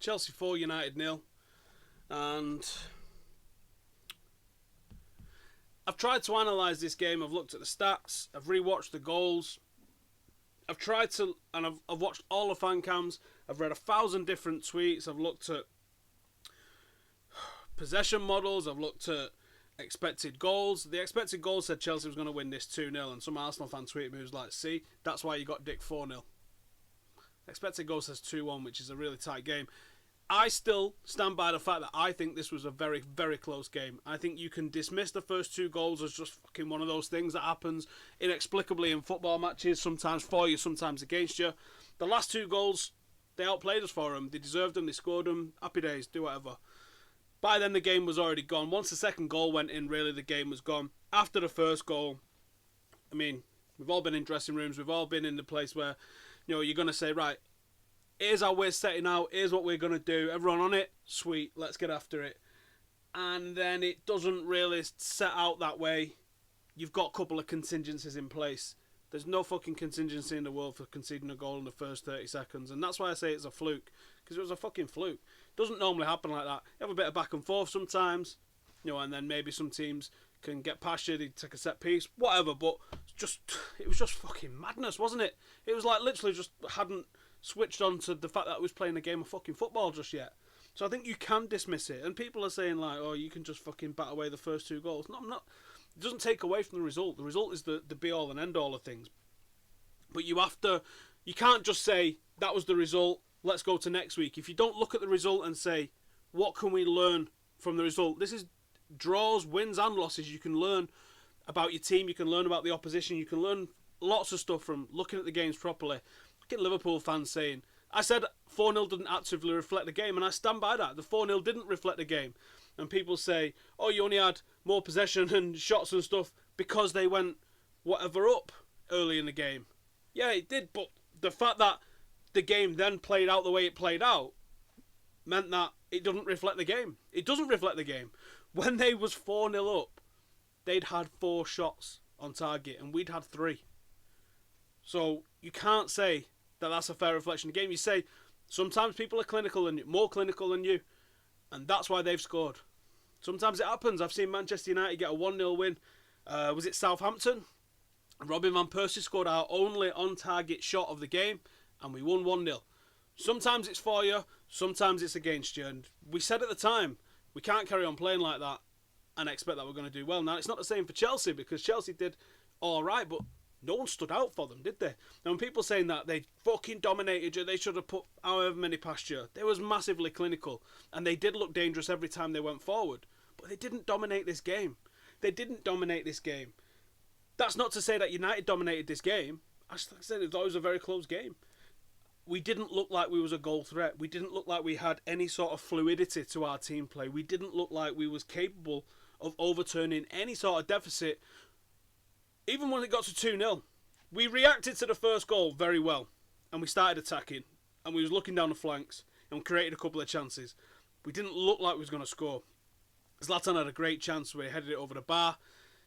Chelsea 4, United 0. And I've tried to analyse this game. I've looked at the stats. I've rewatched the goals. I've tried to, and I've watched all the fan cams. I've read 1,000 different tweets. I've looked at possession models. I've looked at expected goals. The expected goals said Chelsea was going to win this 2-0, and some Arsenal fan tweeted me, was like, see, that's why you got Dick 4-0. Expected goal says 2-1, which is a really tight game. I still stand by the fact that I think this was a very, very close game. I think you can dismiss the first 2 goals as just fucking one of those things that happens inexplicably in football matches, sometimes for you, sometimes against you. The last 2 goals, they outplayed us for them. They deserved them, they scored them. Happy days, do whatever. By then the game was already gone. Once the second goal went in, really the game was gone. After the first goal, I mean, we've all been in dressing rooms, we've all been in the place where, you know, you're going to say, right, here's how we're setting out, here's what we're going to do, everyone on it, sweet, let's get after it. And then it doesn't really set out that way. You've got a couple of contingencies in place. There's no fucking contingency in the world for conceding a goal in the first 30 seconds, and that's why I say it's a fluke, because it was a fucking fluke. It doesn't normally happen like that. You have a bit of back and forth sometimes, you know, and then maybe some teams can get past you, they take a set piece, whatever, but it was just fucking madness, wasn't it? It was like literally just hadn't switched on to the fact that I was playing a game of fucking football just yet. So I think you can dismiss it, and people are saying like, oh, you can just fucking bat away the first 2 goals. No, I'm not. It doesn't take away from the result. The result is the be all and end all of things. But you can't just say that was the result, let's go to next week. If you don't look at the result and say, what can we learn from the result? This is draws, wins and losses. You can learn about your team, you can learn about the opposition, you can learn lots of stuff from looking at the games properly. Get Liverpool fans saying, I said 4-0 didn't actively reflect the game, and I stand by that. The 4-0 didn't reflect the game. And people say, oh, you only had more possession and shots and stuff because they went whatever up early in the game. Yeah, it did, but the fact that the game then played out the way it played out meant that it doesn't reflect the game. It doesn't reflect the game. When they was 4-0 up, they'd had 4 shots on target, and we'd had 3. So you can't say that that's a fair reflection of the game. You say sometimes people are clinical and more clinical than you, and that's why they've scored. Sometimes it happens. I've seen Manchester United get a 1-0 win. Was it Southampton? Robin van Persie scored our only on-target shot of the game, and we won 1-0. Sometimes it's for you, sometimes it's against you. And we said at the time, we can't carry on playing like that and expect that we're going to do well. Now, it's not the same for Chelsea, because Chelsea did all right, but no one stood out for them, did they? And when people saying that they fucking dominated you, they should have put however many past you. They was massively clinical, and they did look dangerous every time they went forward. But they didn't dominate this game. They didn't dominate this game. That's not to say that United dominated this game. As I said, it was a very close game. We didn't look like we was a goal threat. We didn't look like we had any sort of fluidity to our team play. We didn't look like we was capable of overturning any sort of deficit. Even when it got to 2-0, we reacted to the first goal very well, and we started attacking, and we was looking down the flanks, and created a couple of chances. We didn't look like we was going to score. Zlatan had a great chance where he headed it over the bar.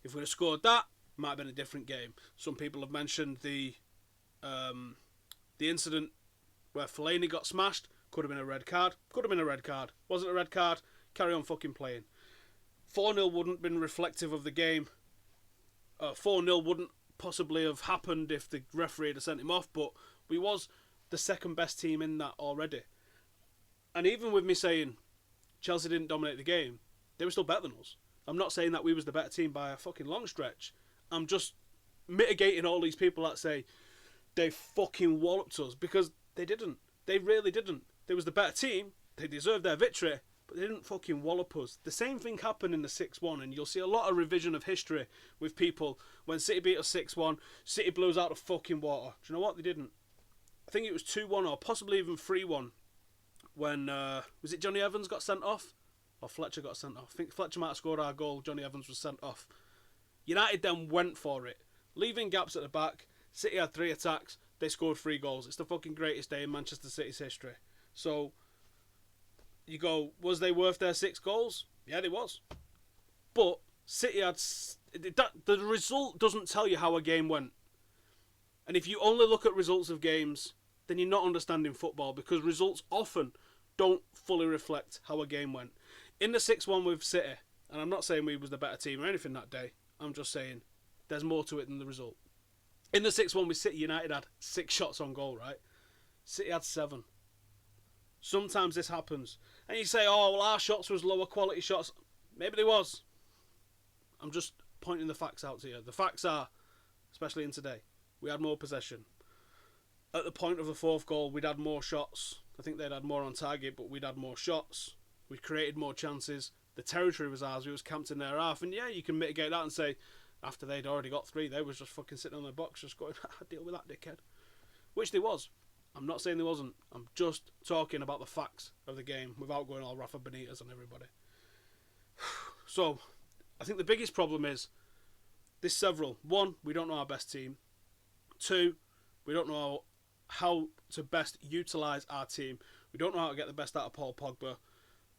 If we'd have scored that, it might have been a different game. Some people have mentioned the incident where Fellaini got smashed. Could have been a red card. Could have been a red card. Wasn't a red card. Carry on fucking playing. 4-0 wouldn't have been reflective of the game. 4-0 wouldn't possibly have happened if the referee had sent him off, but we was the second best team in that already. And even with me saying Chelsea didn't dominate the game, they were still better than us. I'm not saying that we was the better team by a fucking long stretch. I'm just mitigating all these people that say they fucking walloped us, because they didn't. They really didn't. They was the better team. They deserved their victory, but they didn't fucking wallop us. The same thing happened in the 6-1, and you'll see a lot of revision of history with people. When City beat us 6-1, City blew us out of fucking water. Do you know what? They didn't. I think it was 2-1 or possibly even 3-1 when, was it Johnny Evans got sent off? Or Fletcher got sent off? I think Fletcher might have scored our goal. Johnny Evans was sent off. United then went for it, leaving gaps at the back. City had 3 attacks. They scored 3 goals. It's the fucking greatest day in Manchester City's history. So, you go, was they worth their 6 goals? Yeah, they was. But City had... the result doesn't tell you how a game went. And if you only look at results of games, then you're not understanding football, because results often don't fully reflect how a game went. In the 6-1 with City, and I'm not saying we was the better team or anything that day, I'm just saying there's more to it than the result. In the 6-1 with City, United had 6 shots on goal, right? City had 7. Sometimes this happens. And you say, oh, well, our shots was lower quality shots. Maybe they was. I'm just pointing the facts out to you. The facts are, especially in today, we had more possession. At the point of the 4th goal, we'd had more shots. I think they'd had more on target, but we'd had more shots. We'd created more chances. The territory was ours. We was camped in their half. And yeah, you can mitigate that and say, after they'd already got 3, they was just fucking sitting on their box just going, deal with that, dickhead. Which they was. I'm not saying they wasn't. I'm just talking about the facts of the game without going all Rafa Benitez on everybody. So, I think the biggest problem is there's several. 1, we don't know our best team. 2, we don't know how to best utilise our team. We don't know how to get the best out of Paul Pogba.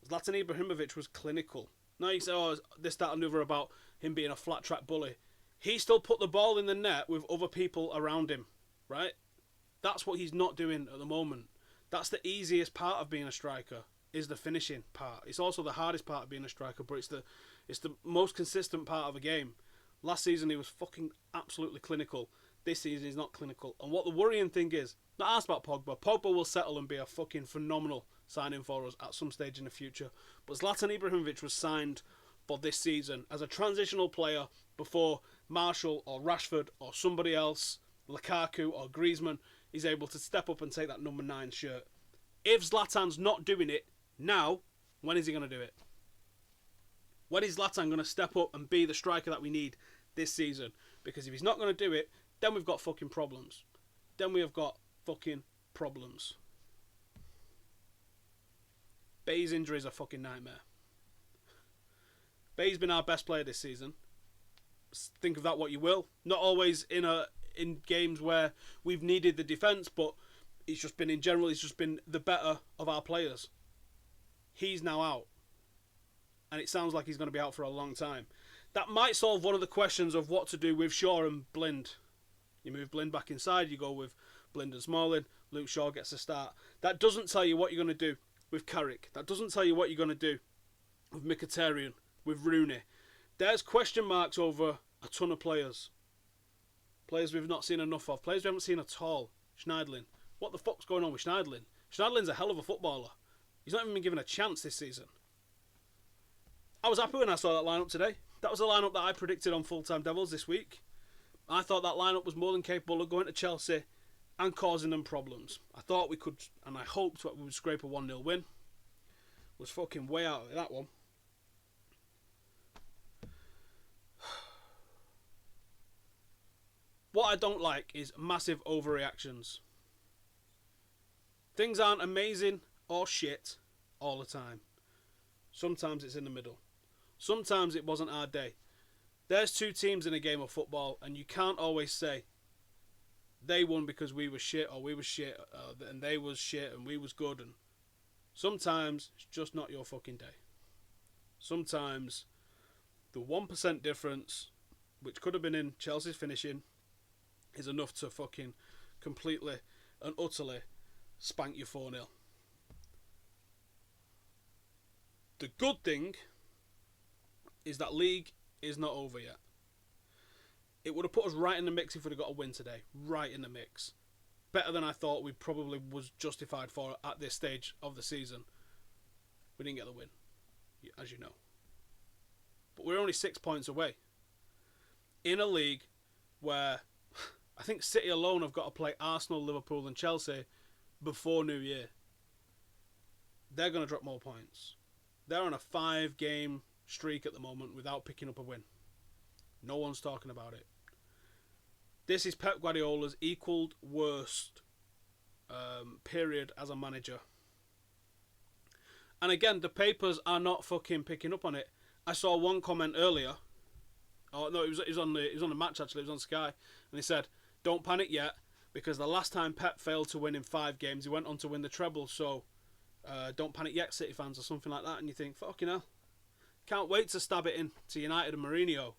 Zlatan Ibrahimovic was clinical. Now you say, oh, this, that and other about him being a flat track bully. He still put the ball in the net with other people around him, right? That's what he's not doing at the moment. That's the easiest part of being a striker, is the finishing part. It's also the hardest part of being a striker, but it's the most consistent part of a game. Last season he was fucking absolutely clinical. This season he's not clinical. And what the worrying thing is, not asked about Pogba. Pogba will settle and be a fucking phenomenal signing for us at some stage in the future. But Zlatan Ibrahimovic was signed for this season as a transitional player before Martial or Rashford or somebody else, Lukaku or Griezmann, is able to step up and take that number 9 shirt. If Zlatan's not doing it now, when is he going to do it? When is Zlatan going to step up and be the striker that we need this season? Because if he's not going to do it, then we've got fucking problems. Then we have got fucking problems. Bay's injury is a fucking nightmare. Bay's been our best player this season. Think of that what you will. Not always in games where we've needed the defence, but he's just been, in general, he's just been the better of our players. He's now out. And it sounds like he's going to be out for a long time. That might solve one of the questions of what to do with Shaw and Blind. You move Blind back inside, you go with Blind and Smalling, Luke Shaw gets a start. That doesn't tell you what you're going to do with Carrick. That doesn't tell you what you're going to do with Mkhitaryan, with Rooney. There's question marks over a ton of players. Players we've not seen enough of. Players we haven't seen at all. Schneiderlin. What the fuck's going on with Schneiderlin? Schneiderlin's a hell of a footballer. He's not even been given a chance this season. I was happy when I saw that lineup today. That was a lineup that I predicted on Full Time Devils this week. I thought that lineup was more than capable of going to Chelsea and causing them problems. I thought we could, and I hoped that we would scrape a 1-0 win. Was fucking way out of that one. What I don't like is massive overreactions. Things aren't amazing or shit all the time. Sometimes it's in the middle. Sometimes it wasn't our day. There's 2 teams in a game of football, and you can't always say they won because we were shit, or we was shit, and they was shit, and we was good. And sometimes it's just not your fucking day. Sometimes the 1% difference, which could have been in Chelsea's finishing, is enough to fucking completely and utterly spank you 4-0. The good thing is that league is not over yet. It would have put us right in the mix if we'd have got a win today. Right in the mix. Better than I thought we probably was justified for at this stage of the season. We didn't get the win, as you know. But we're only 6 points away. In a league where I think City alone have got to play Arsenal, Liverpool and Chelsea before New Year. They're going to drop more points. They're on a 5-game streak at the moment without picking up a win. No one's talking about it. This is Pep Guardiola's equalled worst period as a manager. And again, the papers are not fucking picking up on it. I saw one comment earlier. Oh no, it was on the match actually. It was on Sky, and they said, "Don't panic yet, because the last time Pep failed to win in 5 games, he went on to win the treble. So don't panic yet, City fans," or something like that. And you think, fucking hell, can't wait to stab it in to United and Mourinho.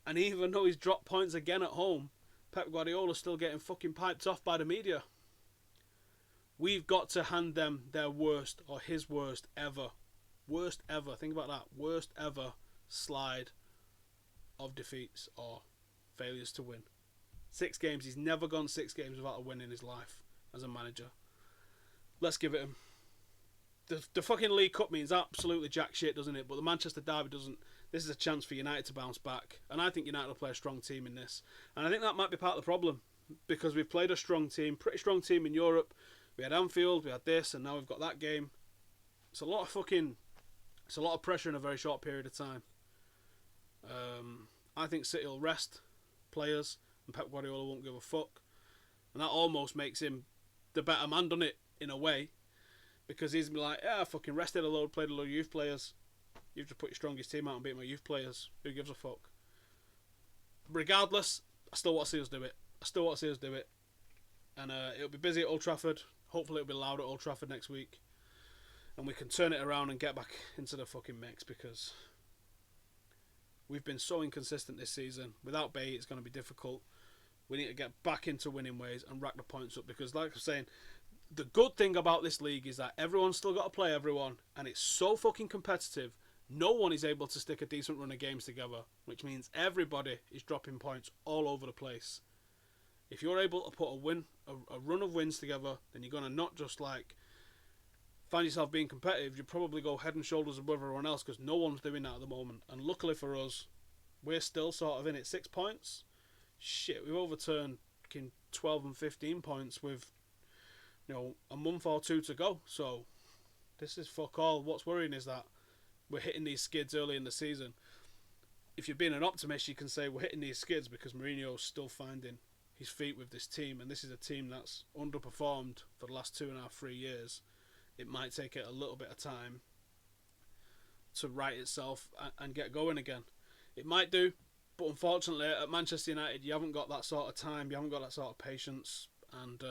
And even though he's dropped points again at home, Pep Guardiola's still getting fucking piped off by the media. We've got to hand them their worst or his worst ever. Worst ever. Think about that. Worst ever slide of defeats or failures to win. 6 games. He's never gone 6 games without a win in his life as a manager. Let's give it him. The fucking League Cup means absolutely jack shit, doesn't it? But the Manchester Derby doesn't. This is a chance for United to bounce back. And I think United will play a strong team in this. And I think that might be part of the problem. Because we've played a strong team, pretty strong team in Europe. We had Anfield, we had this, and now we've got that game. It's a lot of pressure in a very short period of time. I think City will rest players, and Pep Guardiola won't give a fuck. And that almost makes him the better man, doesn't it, in a way? Because he's like, yeah, I fucking rested a load, played a load of youth players. You've just put your strongest team out and beat my youth players. Who gives a fuck? Regardless, I still want to see us do it. And it'll be busy at Old Trafford. Hopefully it'll be loud at Old Trafford next week. And we can turn it around and get back into the fucking mix, because we've been so inconsistent this season. Without Bay, it's going to be difficult. We need to get back into winning ways and rack the points up, because like I'm saying, the good thing about this league is that everyone's still got to play everyone, and it's so fucking competitive. No one is able to stick a decent run of games together, which means everybody is dropping points all over the place. If you're able to put a run of wins together, then you're going to not just like find yourself being competitive, you probably go head and shoulders above everyone else, because no one's doing that at the moment. And luckily for us, we're still sort of in it. 6 points? Shit, we've overturned 12 and 15 points with a month or 2 to go. So this is fuck all. What's worrying is that we're hitting these skids early in the season. If you're being an optimist, you can say we're hitting these skids because Mourinho's still finding his feet with this team, and this is a team that's underperformed for the last 2.5-3 years. It might take it a little bit of time to right itself and get going again. It might do, but unfortunately at Manchester United you haven't got that sort of time, you haven't got that sort of patience, and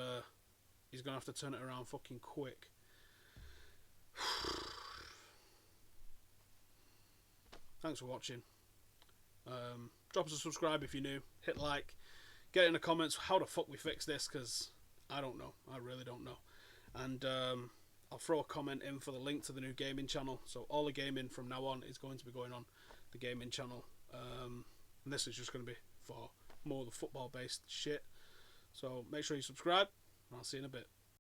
he's going to have to turn it around fucking quick. Thanks for watching. Drop us a subscribe if you're new. Hit like. Get in the comments how the fuck we fix this, because I don't know. I really don't know. And I'll throw a comment in for the link to the new gaming channel. So all the gaming from now on is going to be going on the gaming channel. And this is just going to be for more of the football based shit. So make sure you subscribe, and I'll see you in a bit.